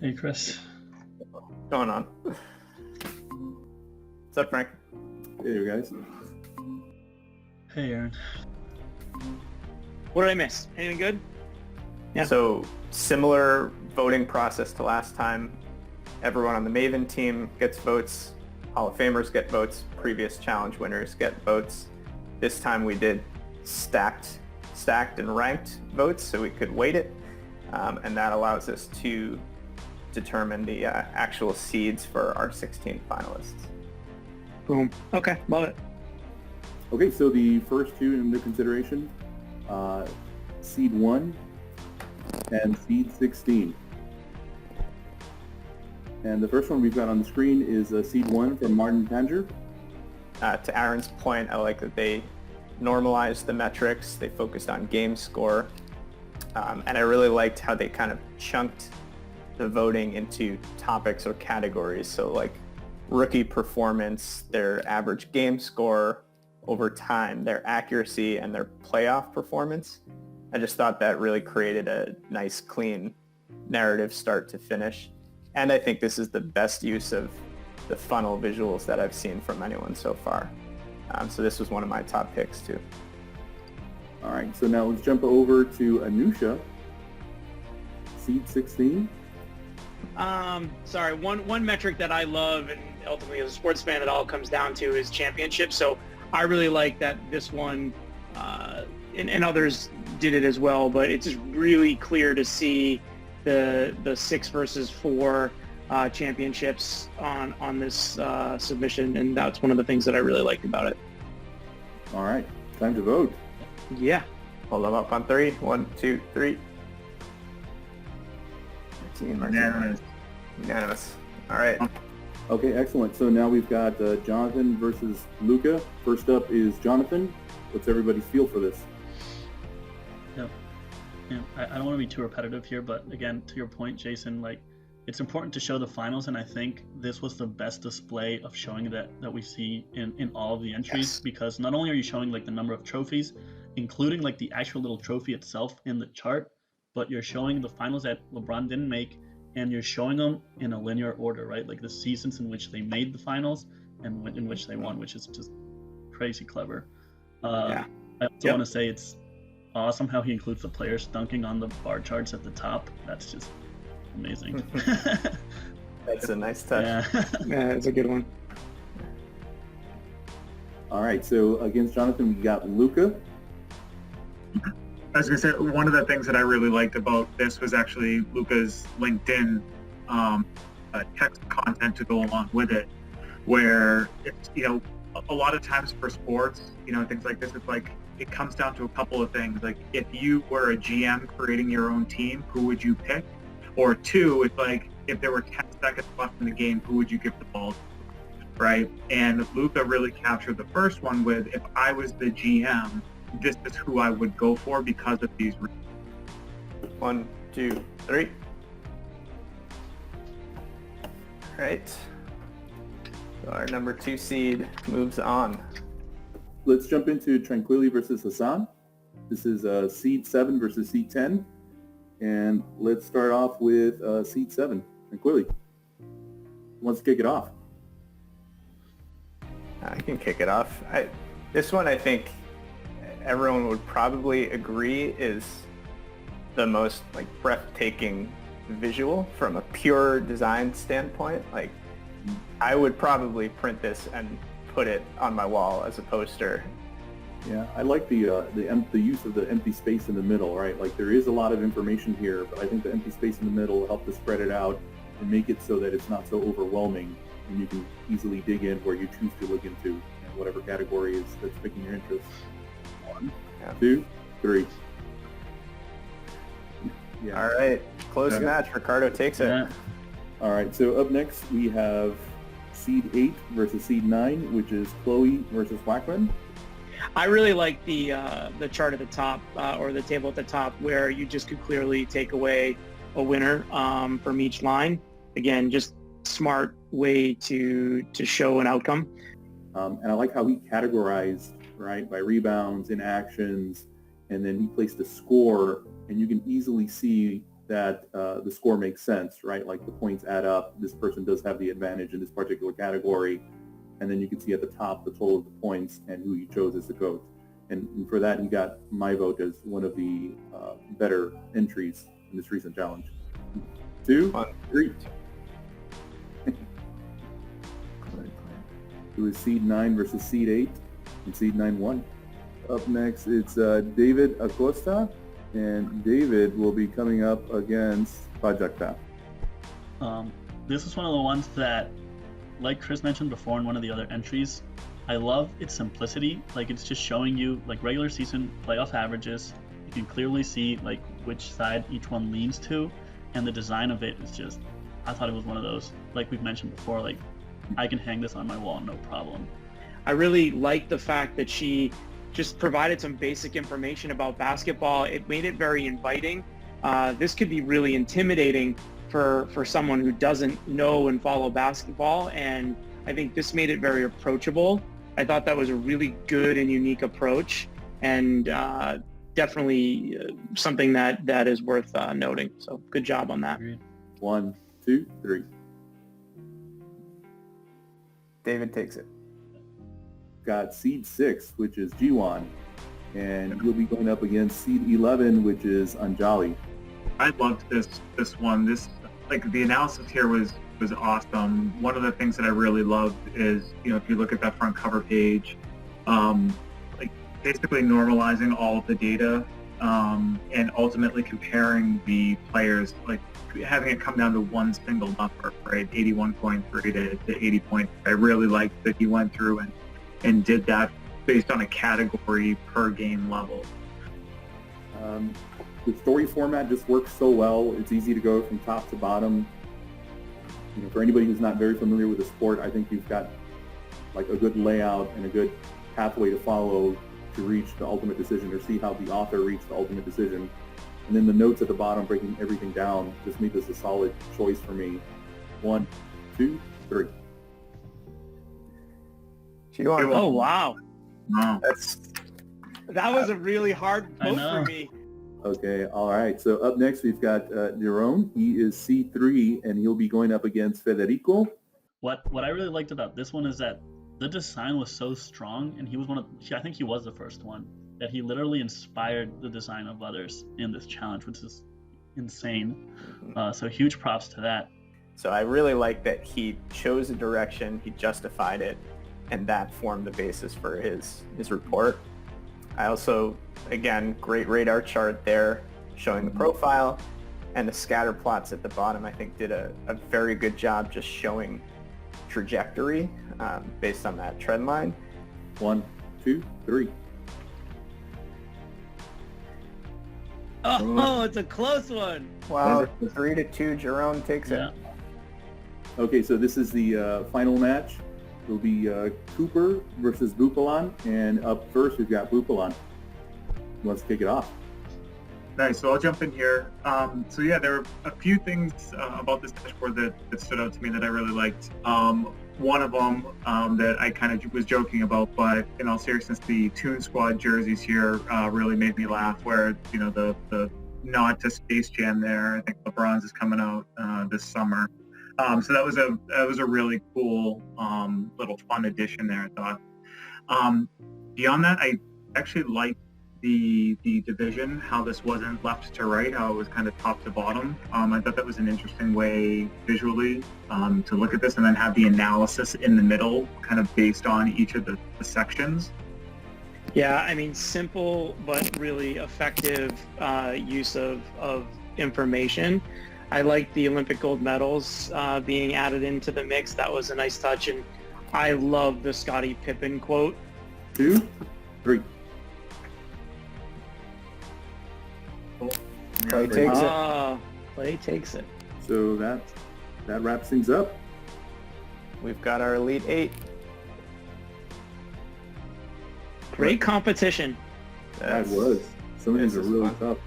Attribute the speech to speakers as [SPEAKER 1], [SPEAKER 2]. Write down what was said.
[SPEAKER 1] Hey, Chris.
[SPEAKER 2] Going on. What's up, Frank?
[SPEAKER 3] Hey, you guys.
[SPEAKER 1] Hey, Aaron.
[SPEAKER 4] What did I miss? Anything good? Yeah.
[SPEAKER 2] So similar voting process to last time. Everyone on the Maven team gets votes. Hall of Famers get votes. Previous challenge winners get votes. This time we did stacked and ranked votes, so we could weight it, and that allows us to determine the actual seeds for our 16 finalists.
[SPEAKER 4] Boom. Okay, love it.
[SPEAKER 3] Okay, so the first two in the consideration, seed 1 and seed 16. And the first one we've got on the screen is seed 1 from Martin Tanger.
[SPEAKER 2] To Aaron's point, I like that they normalized the metrics. They focused on game score. And I really liked how they kind of chunked the voting into topics or categories. So like rookie performance, their average game score over time, their accuracy, and their playoff performance. I just thought that really created a nice, clean narrative start to finish. And I think this is the best use of the funnel visuals that I've seen from anyone so far. So this was one of my top picks too.
[SPEAKER 3] All right, so now let's jump over to Anusha, seed 16.
[SPEAKER 4] Sorry, one metric that I love, and ultimately as a sports fan, it all comes down to is championship. So I really like that this one, and others did it as well, but it's just really clear to see the 6 versus 4 championships on this submission, and that's one of the things that I really liked about it.
[SPEAKER 3] All right, time to vote.
[SPEAKER 4] Yeah.
[SPEAKER 2] Hold them up on 3. 1, 2, 3. Unanimous. All right.
[SPEAKER 3] Okay, excellent. So now we've got Jonathan versus Luca. First up is Jonathan. What's everybody's feel for this?
[SPEAKER 1] Yeah, I don't want to be too repetitive here, but again, to your point, Jason, like it's important to show the finals, and I think this was the best display of showing that we see in all of the entries. Yes. Because not only are you showing like the number of trophies, including like the actual little trophy itself in the chart, but you're showing the finals that LeBron didn't make, and you're showing them in a linear order, right? Like the seasons in which they made the finals and in which they won, which is just crazy clever. I also want to say it's awesome how he includes the players dunking on the bar charts at the top. That's just amazing.
[SPEAKER 2] That's a nice touch.
[SPEAKER 4] Yeah, it's a good one.
[SPEAKER 3] All right, so against Jonathan, we got Luca.
[SPEAKER 5] I was going to say, one of the things that I really liked about this was actually Luca's LinkedIn text content to go along with it, where it's, a lot of times for sports, things like this, it's like it comes down to a couple of things. Like if you were a GM creating your own team, who would you pick? Or 2, it's like if there were 10 seconds left in the game, who would you give the ball to? Right? And Luca really captured the first one with, if I was the GM, this is who I would go for because of these reasons.
[SPEAKER 2] 1, 2, 3. All right. So our number 2 seed moves on.
[SPEAKER 3] Let's jump into Tranquility versus Hassan. This is seed 7 versus seed 10. And let's start off with seed 7, Tranquility. Who wants to kick it off?
[SPEAKER 2] I can kick it off. This one, I think everyone would probably agree is the most like breathtaking visual from a pure design standpoint. Like I would probably print this and put it on my wall as a poster.
[SPEAKER 3] Yeah, I like the use of the empty space in the middle, right? Like there is a lot of information here, but I think the empty space in the middle will help to spread it out and make it so that it's not so overwhelming, and you can easily dig in where you choose to look into, whatever category that's picking your interest. 1, 2, 3.
[SPEAKER 2] Yeah. All right, close match. Ricardo takes it.
[SPEAKER 1] Yeah.
[SPEAKER 3] All right, so up next we have seed 8 versus seed 9, which is Chloe versus Wackman.
[SPEAKER 4] I really like the chart at the top, or the table at the top, where you just could clearly take away a winner from each line. Again, just smart way to show an outcome.
[SPEAKER 3] And I like how he categorized, right, by rebounds, inactions, and then he placed a score, and you can easily see that the score makes sense, right? Like the points add up. This person does have the advantage in this particular category. And then you can see at the top the total of the points and who you chose as the GOAT. And for that, he got my vote as one of the better entries in this recent challenge. 2, 3. It was Seed 9 versus Seed 8, and Seed 9 won. Up next, it's David Acosta, and David will be coming up against Pajakta.
[SPEAKER 1] This is one of the ones that, like Chris mentioned before in one of the other entries, I love its simplicity. Like, it's just showing you like regular season playoff averages. You can clearly see like which side each one leans to, and the design of it is just, I thought it was one of those, like we've mentioned before, like I can hang this on my wall no problem.
[SPEAKER 4] I really like the fact that she just provided some basic information about basketball. It made it very inviting. This could be really intimidating for someone who doesn't know and follow basketball, and I think this made it very approachable. I thought that was a really good and unique approach, and definitely something that is worth noting. So good job on that.
[SPEAKER 3] 1, 2, 3.
[SPEAKER 2] David takes it.
[SPEAKER 3] Got Seed 6, which is Jiwan, and you'll be going up against Seed 11, which is Anjali.
[SPEAKER 5] I loved this one. This, like, the analysis here was awesome. One of the things that I really loved is, you know, if you look at that front cover page, like basically normalizing all of the data, and ultimately comparing the players, like having it come down to one single number, right? 81.3 to 80. I really liked that he went through and did that based on a category per game level.
[SPEAKER 3] The story format just works so well. It's easy to go from top to bottom. You know, for anybody who's not very familiar with the sport, I think you've got like a good layout and a good pathway to follow to reach the ultimate decision, or see how the author reached the ultimate decision. And then the notes at the bottom breaking everything down just made this a solid choice for me. 1, 2, 3.
[SPEAKER 4] Oh, wow.
[SPEAKER 5] Wow.
[SPEAKER 4] That was a really hard vote for me.
[SPEAKER 3] Okay, all right. So up next, we've got Jerome. He is C3, and he'll be going up against Federico.
[SPEAKER 1] What I really liked about this one is that the design was so strong, and he was I think he was the first one, that he literally inspired the design of others in this challenge, which is insane. So huge props to that.
[SPEAKER 2] So I really like that he chose a direction, he justified it, and that formed the basis for his report. I also, again, great radar chart there showing the profile, and the scatter plots at the bottom I think did a very good job just showing trajectory based on that trend line.
[SPEAKER 3] 1, 2, 3.
[SPEAKER 4] Oh, it's a close one.
[SPEAKER 2] Wow, 3-2, Jerome takes it.
[SPEAKER 3] Okay, so this is the final match. It'll be Cooper versus Bupalan, and up first we've got Bupalan. Who wants to kick it off?
[SPEAKER 5] Nice. So I'll jump in here. So yeah, there are a few things about this dashboard that stood out to me that I really liked. One of them that I kind of was joking about, but in all seriousness, the Toon Squad jerseys here really made me laugh. Where, you know, the nod to Space Jam there. I think LeBron's is coming out this summer. So that was a really cool little fun addition there, I thought. Beyond that, I actually liked the division, how this wasn't left to right, how it was kind of top to bottom. I thought that was an interesting way visually to look at this, and then have the analysis in the middle kind of based on each of the sections.
[SPEAKER 4] Yeah, I mean, simple but really effective use of information. I like the Olympic gold medals being added into the mix. That was a nice touch, and I love the Scottie Pippen quote.
[SPEAKER 3] 2, 3.
[SPEAKER 2] Clay takes it.
[SPEAKER 4] Clay takes it.
[SPEAKER 3] So that wraps things up.
[SPEAKER 2] We've got our Elite 8.
[SPEAKER 4] Great competition.
[SPEAKER 3] That was. Some of these are really
[SPEAKER 2] fun.
[SPEAKER 3] tough.